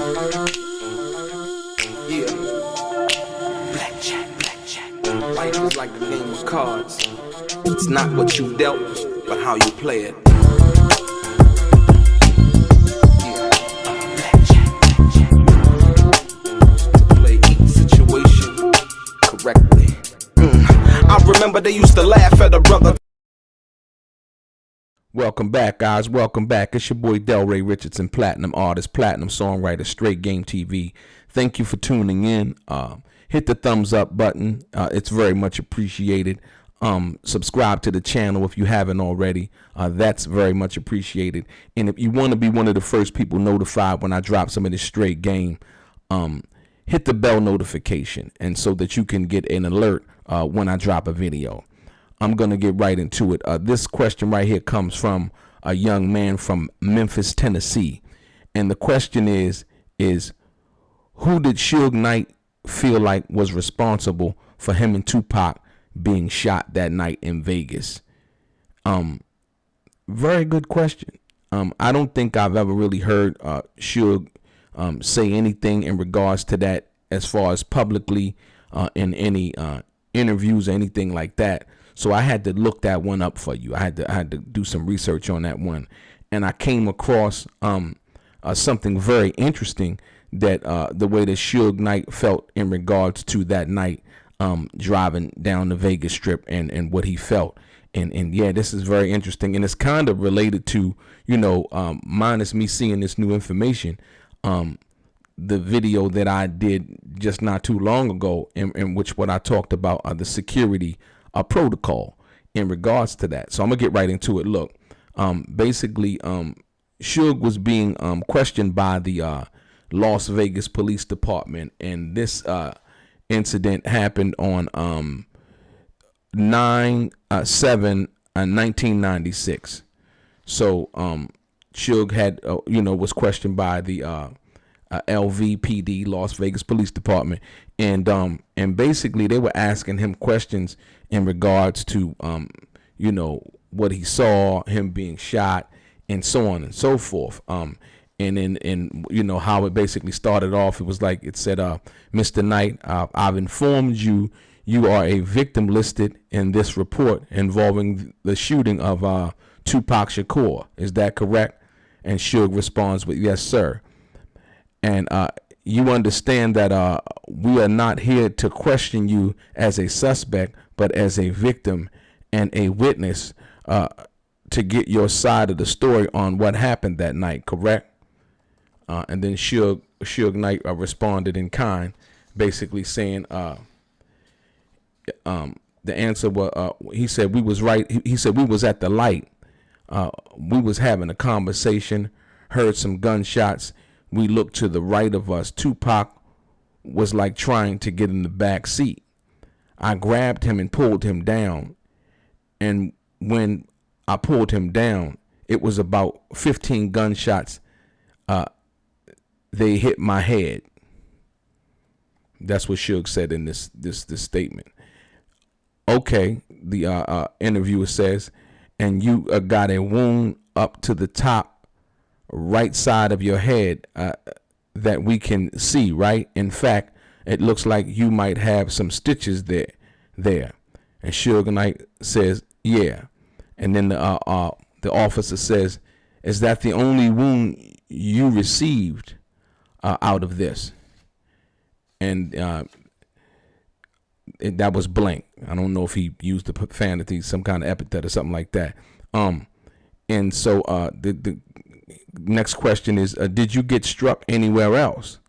Yeah. Blackjack. Life is like a game of cards. It's not what you dealt, but how you play it. Yeah. Blackjack. To play each situation correctly. I remember they used to laugh at a brother. Welcome back, guys. Welcome back. It's your boy DELRAY, Richardson, platinum artist, platinum songwriter, Straight Game TV. Thank you for tuning in. Hit the thumbs up button. It's very much appreciated. Subscribe to the channel if you haven't already. That's very much appreciated. And if you want to be one of the first people notified when I drop some of this straight game, hit the bell notification, and so that you can get an alert when I drop a video. I'm going to get right into it. This question right here comes from a young man from Memphis, Tennessee. And the question is who did Suge Knight feel like was responsible for him and Tupac being shot that night in Vegas? Very good question. I don't think I've ever really heard Suge say anything in regards to that as far as publicly in any interviews or anything like that. So I had to look that one up for you. I had to do some research on that one, and I came across something very interesting, that the way that Suge Knight felt in regards to that night driving down the Vegas Strip and what he felt. And yeah, this is very interesting, and it's kind of related to, minus me seeing this new information, the video that I did just not too long ago, in which what I talked about the security protocol in regards to that. So I'm gonna get right into it. Look, basically, Suge was being questioned by the Las Vegas Police Department, and this incident happened on 9/7/1996. So Suge had was questioned by the LVPD, Las Vegas Police Department, and basically they were asking him questions in regards to what he saw, him being shot, and so on and so forth. And how it basically started off, it said, Mr. Knight, I've informed you are a victim listed in this report involving the shooting of Tupac Shakur. Is that correct? And Suge responds with, yes, sir. And you understand that we are not here to question you as a suspect, but as a victim and a witness to get your side of the story on what happened that night, correct? And then Suge Knight responded in kind, basically saying the answer was, he said we was right. He said we was at the light. We was having a conversation, heard some gunshots. We looked to the right of us. Tupac was like trying to get in the back seat. I grabbed him and pulled him down. And when I pulled him down, it was about 15 gunshots. They hit my head. That's what Suge said in this statement. Okay, the interviewer says, and you got a wound up to the top right side of your head that we can see, right? In fact, it looks like you might have some stitches there. And Suge Knight says, yeah. And then the officer says, is that the only wound you received out of this? And that was blank. I don't know if he used the profanity, some kind of epithet or something like that. And so the next question is, did you get struck anywhere else?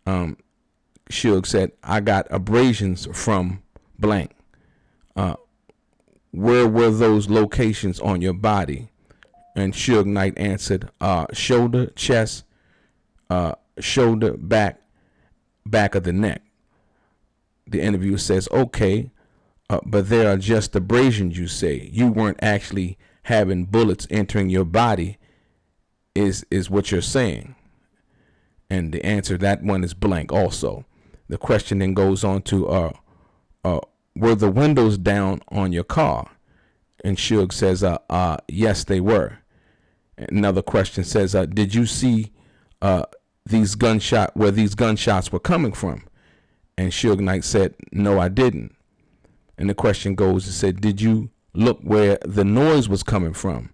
Suge said, I got abrasions from blank. Where were those locations on your body? And Suge Knight answered, shoulder, chest, shoulder, back of the neck. The interviewer says, okay, but there are just abrasions, you say. You weren't actually having bullets entering your body, is what you're saying. And the answer, that one is blank also. The question then goes on to, were the windows down on your car? And Suge says, yes, they were. Another question says, did you see where these gunshots were coming from? And Suge Knight said, no, I didn't. And the question goes, it said, did you look where the noise was coming from?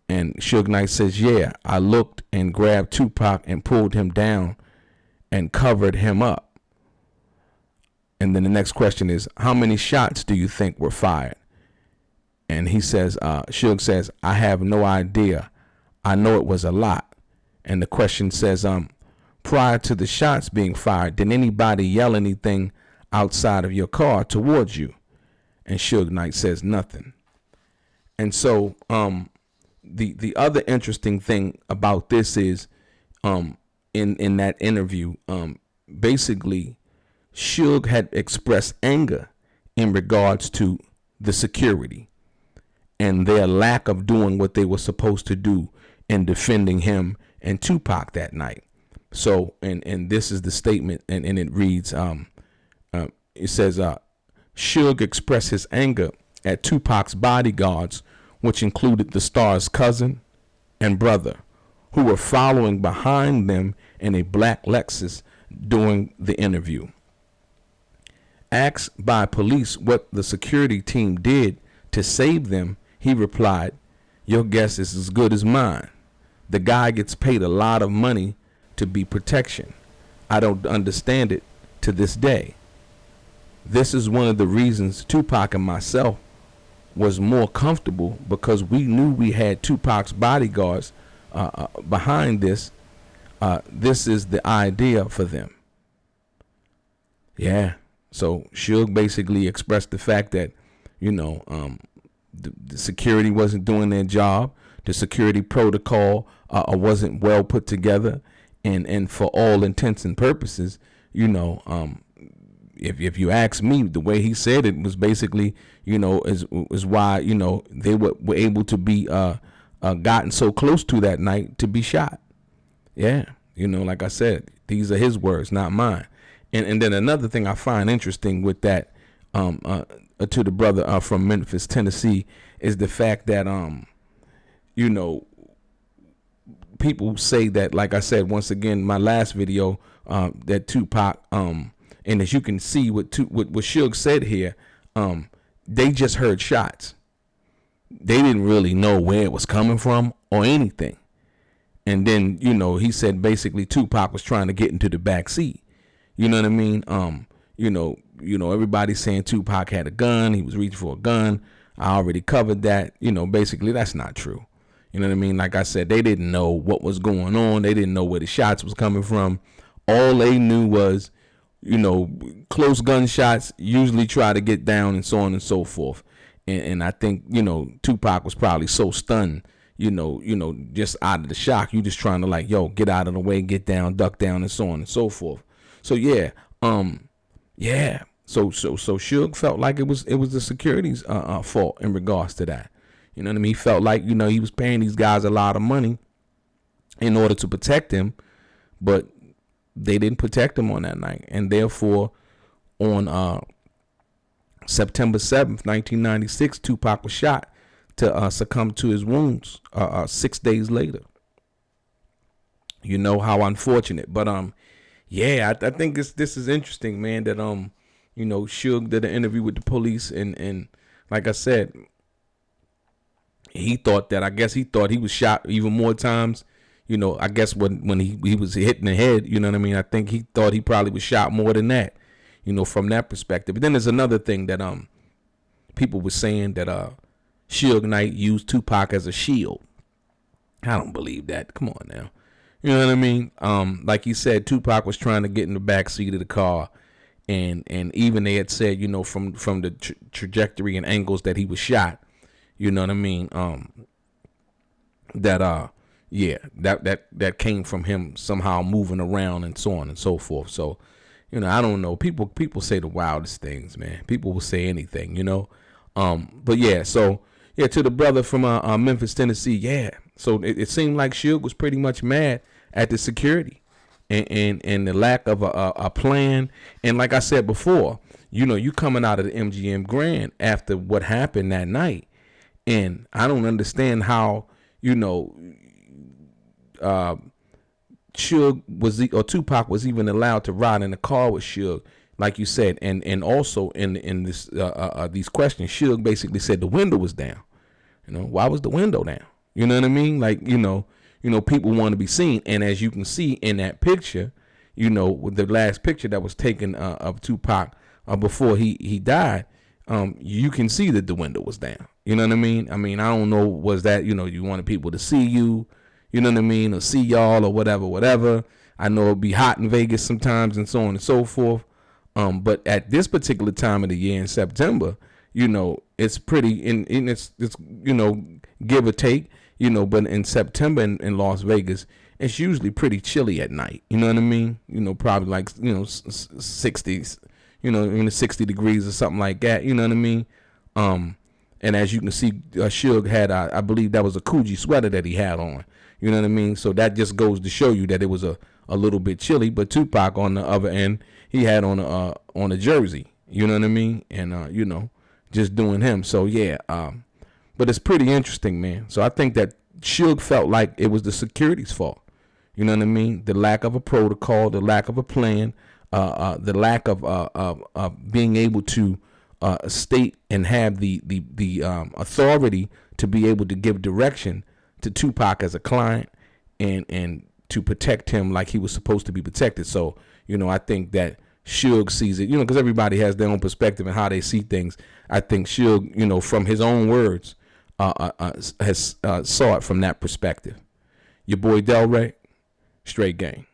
And Suge Knight says, yeah, I looked and grabbed Tupac and pulled him down and covered him up. And then the next question is, how many shots do you think were fired? And he says, Suge says, I have no idea. I know it was a lot. And the question says, prior to the shots being fired, did anybody yell anything outside of your car towards you? And Suge Knight says nothing. And so the other interesting thing about this is in that interview, basically Suge had expressed anger in regards to the security and their lack of doing what they were supposed to do in defending him and Tupac that night. So, and this is the statement, and it reads, it says, Suge expressed his anger at Tupac's bodyguards, which included the star's cousin and brother, who were following behind them in a black Lexus during the interview. Asked by police what the security team did to save them, he replied, your guess is as good as mine. The guy gets paid a lot of money to be protection. I don't understand it to this day. This is one of the reasons Tupac and myself was more comfortable, because we knew we had Tupac's bodyguards behind this. This is the idea for them. Yeah. So Suge basically expressed the fact that, the security wasn't doing their job. The security protocol wasn't well put together. And for all intents and purposes, if you ask me, the way he said it was basically, is why, they were able to be gotten so close to that night to be shot. Yeah. Like I said, these are his words, not mine. And then another thing I find interesting with that, to the brother from Memphis, Tennessee, is the fact that, people say that, like I said, once again, my last video, that Tupac, and as you can see what Suge said here, they just heard shots. They didn't really know where it was coming from or anything. And then, he said basically Tupac was trying to get into the back seat. You know what I mean? Everybody's saying Tupac had a gun. He was reaching for a gun. I already covered that. Basically that's not true. You know what I mean? Like I said, they didn't know what was going on. They didn't know where the shots was coming from. All they knew was, close gunshots usually try to get down and so on and so forth. And I think, Tupac was probably so stunned, just out of the shock. You just trying to get out of the way, get down, duck down, and so on and so forth. So yeah, So Suge felt like it was the security's fault in regards to that. You know what I mean? He felt like, he was paying these guys a lot of money in order to protect him, but they didn't protect him on that night. And therefore, on September 7th, 1996, Tupac was shot to succumb to his wounds 6 days later. How unfortunate. But I think this is interesting, man, that Suge did an interview with the police, and like I said, he thought he was shot even more times. I guess when he was hit in the head, you know what I mean? I think he thought he probably was shot more than that, from that perspective. But then there's another thing that people were saying that Suge Knight used Tupac as a shield. I don't believe that. Come on now. You know what I mean? Like he said, Tupac was trying to get in the back seat of the car, and even they had said, from the trajectory and angles that he was shot, you know what I mean? That came from him somehow moving around and so on and so forth. So, I don't know. People say the wildest things, man. People will say anything, But yeah, so yeah, to the brother from Memphis, Tennessee, yeah. So it seemed like Suge was pretty much mad at the security and the lack of a plan. And like I said before, you coming out of the MGM Grand after what happened that night. And I don't understand how, Tupac was even allowed to ride in the car with Suge, like you said, and also in this these questions, Suge basically said the window was down. Why was the window down? You know what I mean? Like, people want to be seen, and as you can see in that picture, with the last picture that was taken of Tupac before he died, you can see that the window was down. You know what I mean? I don't know, was that, you wanted people to see you, you know what I mean, or see y'all or whatever. I know it'd be hot in Vegas sometimes and so on and so forth. But at this particular time of the year in September, it's pretty, and it's give or take, but in September in Las Vegas, it's usually pretty chilly at night. You know what I mean? Probably like, 60s, in the 60 degrees or something like that. You know what I mean? And as you can see, Suge had, I believe that was a Coogee sweater that he had on. You know what I mean? So that just goes to show you that it was a little bit chilly. But Tupac on the other end, he had on a jersey. You know what I mean? And just doing him. So yeah. But it's pretty interesting, man. So I think that Suge felt like it was the security's fault. You know what I mean? The lack of a protocol, the lack of a plan, the lack of being able to state and have the authority to be able to give direction to Tupac as a client and to protect him like he was supposed to be protected. So, I think that Suge sees it, because everybody has their own perspective and how they see things. I think Suge, from his own words, has saw it from that perspective. Your boy DELRAY, straight gang.